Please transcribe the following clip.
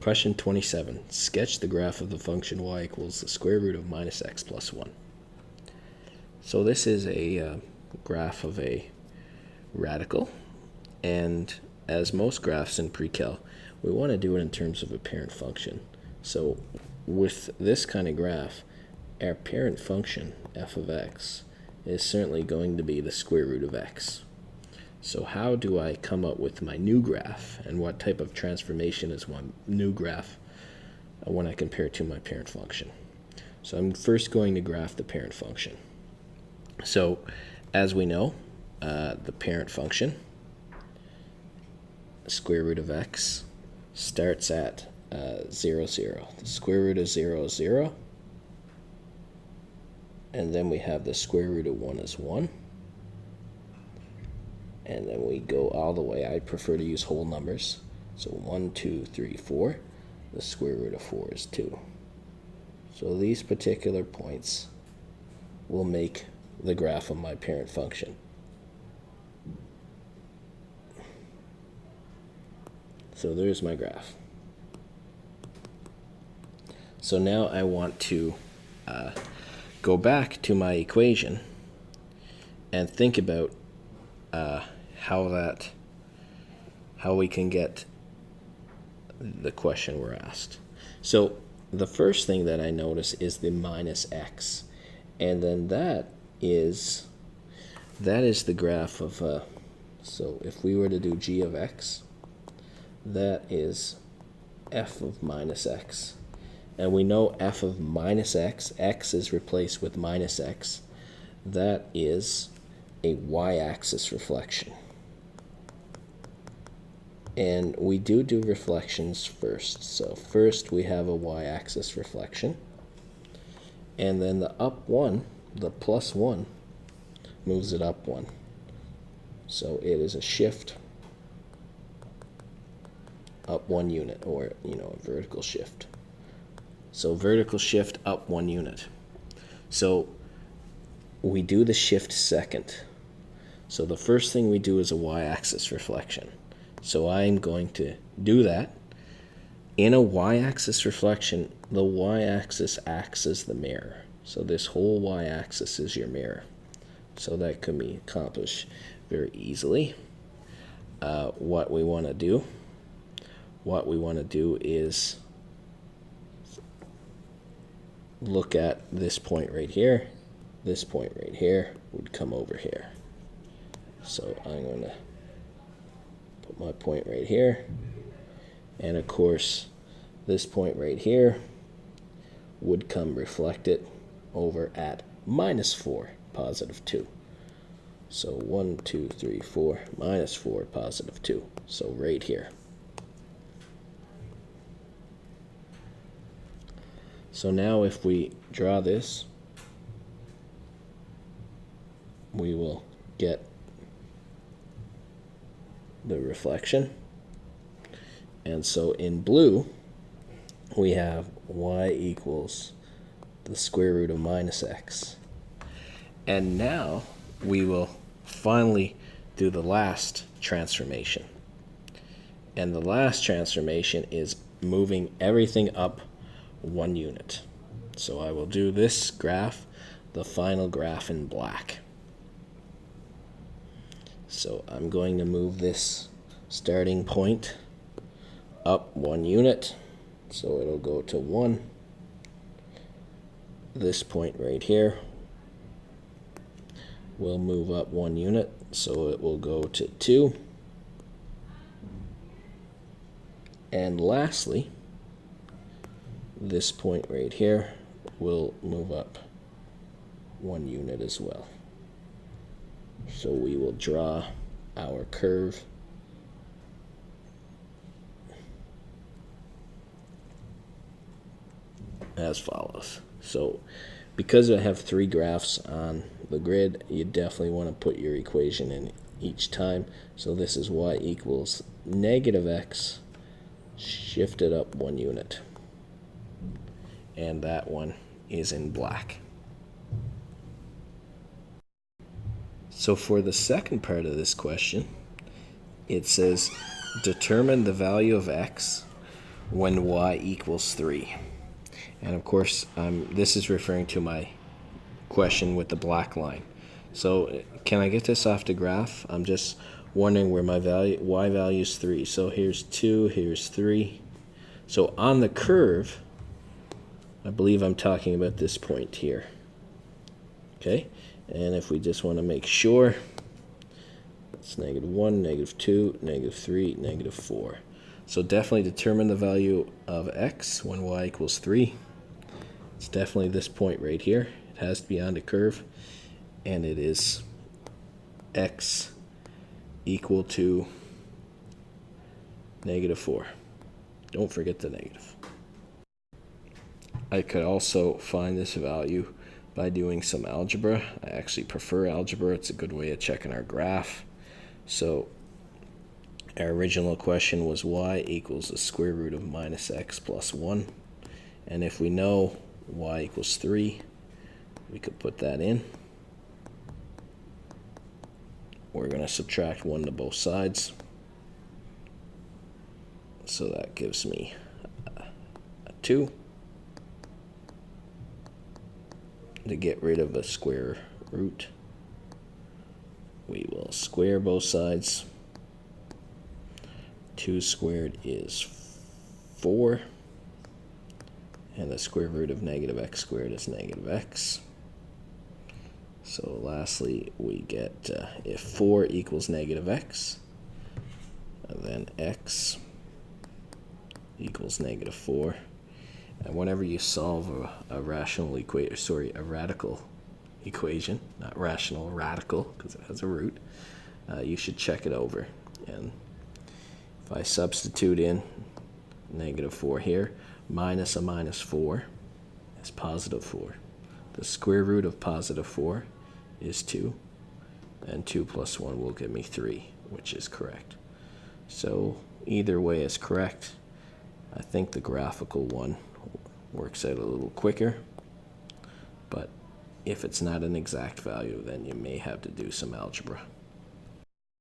Question 27. Sketch the graph of the function y equals the square root of minus x plus 1. So this is a graph of a radical, and as most graphs in pre-cal, we want to do it in terms of a parent function. So with this kind of graph, our parent function, f of x, is certainly going to be the square root of x. So how do I come up with my new graph, and what type of transformation is my new graph when I compare it to my parent function? So I'm first going to graph the parent function. So as we know, the parent function, square root of x, starts at 0, 0. The square root of 0 is 0. And then we have the square root of 1 is 1. And then we go all the way. I prefer to use whole numbers. So 1, 2, 3, 4. The square root of 4 is 2. So these particular points will make the graph of my parent function. So there's my graph. So now I want to go back to my equation and think about how we can get the question we're asked. So the first thing that I notice is the minus x, and then that is the graph of so if we were to do g of x, that is f of minus x. And we know f of minus x, x is replaced with minus x. That is a y-axis reflection. And we do reflections first. So first we have a y-axis reflection. And then the up 1, the plus 1, moves it up 1. So it is a shift up 1 unit, or a vertical shift. So vertical shift up 1 unit. So we do the shift second. So the first thing we do is a y-axis reflection. So I'm going to do that. In a y-axis reflection, the y-axis acts as the mirror. So this whole y-axis is your mirror. So that can be accomplished very easily. What we want to do is look at this point right here. This point right here would come over here. So I'm going to put my point right here. And of course, this point right here would come reflected over at minus 4, positive 2. So 1, 2, 3, 4, minus 4, positive 2. So right here. So now if we draw this, we will get the reflection. And so in blue, we have y equals the square root of minus x. And now we will finally do the last transformation. And the last transformation is moving everything up 1 unit. So I will do this graph, the final graph, in black. So I'm going to move this starting point up 1 unit. So it'll go to 1. This point right here will move up 1 unit. So it will go to 2. And lastly, this point right here will move up 1 unit as well. So we will draw our curve. As follows. So because I have 3 graphs on the grid, you definitely want to put your equation in each time. So this is y equals negative x shifted up 1 unit. And that one is in black. So for the second part of this question, it says determine the value of x when y equals 3. And of course, this is referring to my question with the black line. So can I get this off the graph? I'm just wondering where my y value is 3. So here's 2, here's 3. So on the curve, I believe I'm talking about this point here. Okay, and if we just want to make sure, it's -1, -2, -3, -4. So definitely determine the value of x when y equals 3. It's definitely this point right here. It has to be on the curve, and it is x equal to -4. Don't forget the negative. I could also find this value by doing some algebra. I actually prefer algebra. It's a good way of checking our graph. So our original question was y equals the square root of -x plus 1. And if we know y equals 3, we could put that in. We're going to subtract 1 to both sides. So that gives me a 2. To get rid of a square root, we will square both sides. 2 squared is 4. And the square root of -x squared is -x. So lastly, we get if 4 equals -x, then x equals -4. And whenever you solve a rational equation, a radical equation, not rational, radical, because it has a root, you should check it over. And if I substitute in -4 here, minus a -4 is +4. The square root of +4 is 2, and 2 plus 1 will give me 3, which is correct. So either way is correct. I think the graphical one works out a little quicker, but if it's not an exact value, then you may have to do some algebra.